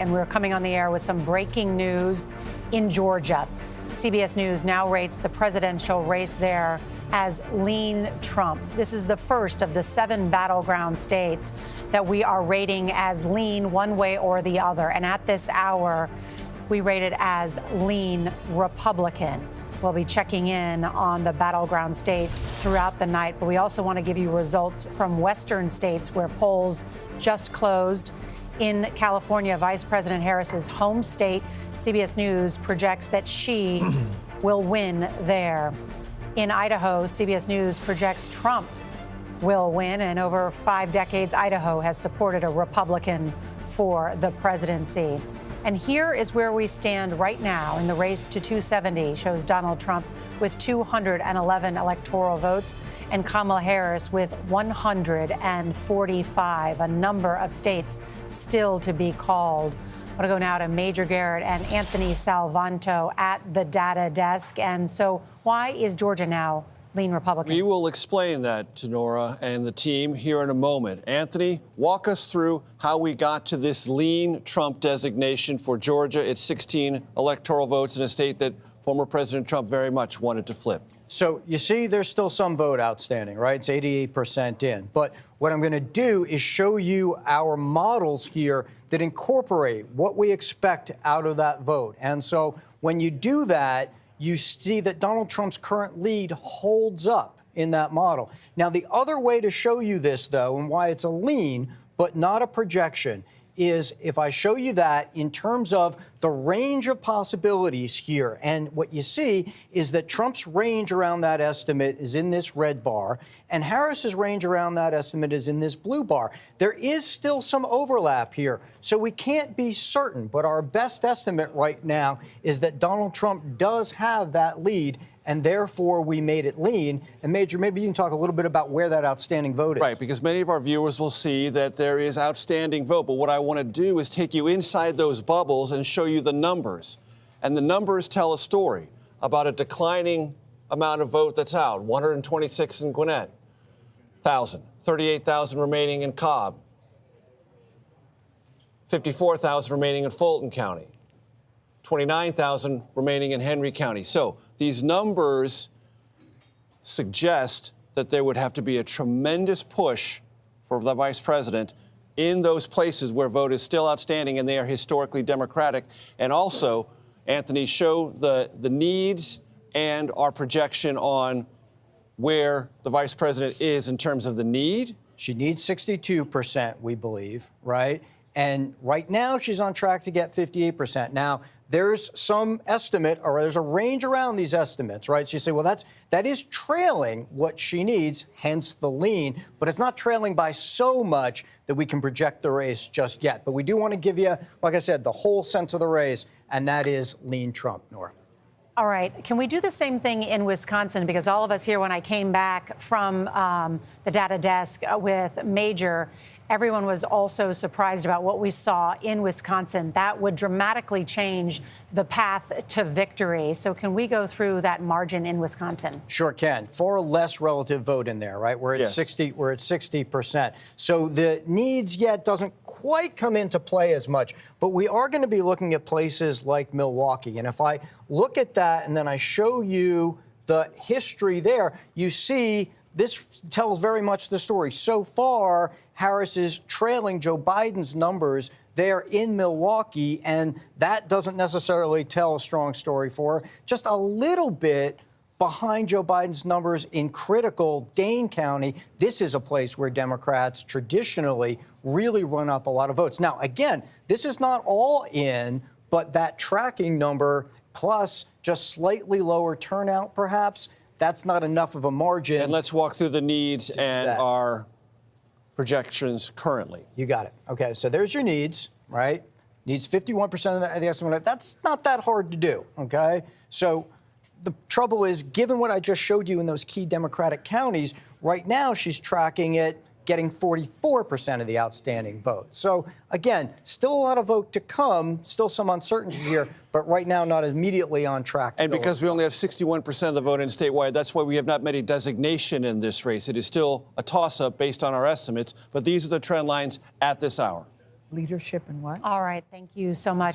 And we're coming on the air with some breaking news in Georgia. CBS News now rates the presidential race there as lean Trump. This is the first of the 7 battleground states that we are rating as lean one way or the other. And at this hour, we rate it as lean Republican. We'll be checking in on the battleground states throughout the night, but we also want to give you results from western states where polls just closed. In California, Vice President Harris's home state, CBS News projects that she will win there. In Idaho, CBS News projects Trump will win, and over 5 decades, Idaho has supported a Republican for the presidency. And here is where we stand right now in the race to 270, shows Donald Trump with 211 electoral votes and Kamala Harris with 145, a number of states still to be called. I want to go now to Major Garrett and Anthony Salvanto at the data desk. And so why is Georgia now lean Republican? We will explain that to Nora and the team here in a moment. Anthony, walk us through how we got to this lean Trump designation for Georgia. It's 16 electoral votes in a state that former President Trump very much wanted to flip. So you see, there's still some vote outstanding, right? It's 88% in. But what I'm going to do is show you our models here that incorporate what we expect out of that vote. And so when you do that, you see that Donald Trump's current lead holds up in that model. Now, the other way to show you this, though, and why it's a lean but not a projection, is if I show you that in terms of the range of possibilities here. And what you see is that Trump's range around that estimate is in this red bar, and Harris's range around that estimate is in this blue bar. There is still some overlap here, so we can't be certain. But our best estimate right now is that Donald Trump does have that lead, and therefore we made it lean. And Major, maybe you can talk a little bit about where that outstanding vote is. Right, because many of our viewers will see that there is outstanding vote. But what I want to do is take you inside those bubbles and show you the numbers. And the numbers tell a story about a declining amount of vote that's out. 126 in Gwinnett, 1,000. 38,000 remaining in Cobb. 54,000 remaining in Fulton County. 29,000 remaining in Henry County. So these numbers suggest that there would have to be a tremendous push for the vice president in those places where vote is still outstanding and they are historically Democratic. And also, Anthony, show the needs and our projection on where the vice president is in terms of the need. She needs 62%, we believe, right? And right now, she's on track to get 58%. Now, there's some estimate, or there's a range around these estimates, right? So you say, well, that is trailing what she needs, hence the lean, but it's not trailing by so much that we can project the race just yet. But we do want to give you, like I said, the whole sense of the race, and that is lean Trump, Nora. All right. Can we do the same thing in Wisconsin? Because all of us here, when I came back from the data desk with Major, everyone was also surprised about what we saw in Wisconsin. That would dramatically change the path to victory. So can we go through that margin in Wisconsin? Sure can. Far less relative vote in there, right? We're at 60. We're at 60%. So the needs yet doesn't quite come into play as much. But we are going to be looking at places like Milwaukee. And if I look at that and then I show you the history there, you see this tells very much the story. So far, Harris is trailing Joe Biden's numbers there in Milwaukee, and that doesn't necessarily tell a strong story for her. Just a little bit behind Joe Biden's numbers in critical Dane County. This is a place where Democrats traditionally really run up a lot of votes. Now, again, this is not all in, but that tracking number plus just slightly lower turnout, perhaps, that's not enough of a margin. And let's walk through the needs and our projections currently. You got it. Okay, so there's your needs, right? Needs 51% of the estimate. That's not that hard to do, okay? So the trouble is, given what I just showed you in those key Democratic counties, right now she's tracking it getting 44% of the outstanding vote. So, again, still a lot of vote to come, still some uncertainty here, but right now not immediately on track. And because we only have 61% of the vote in statewide, that's why we have not made a designation in this race. It is still a toss-up based on our estimates, but these are the trend lines at this hour. leadership and what? All right. Thank you so much.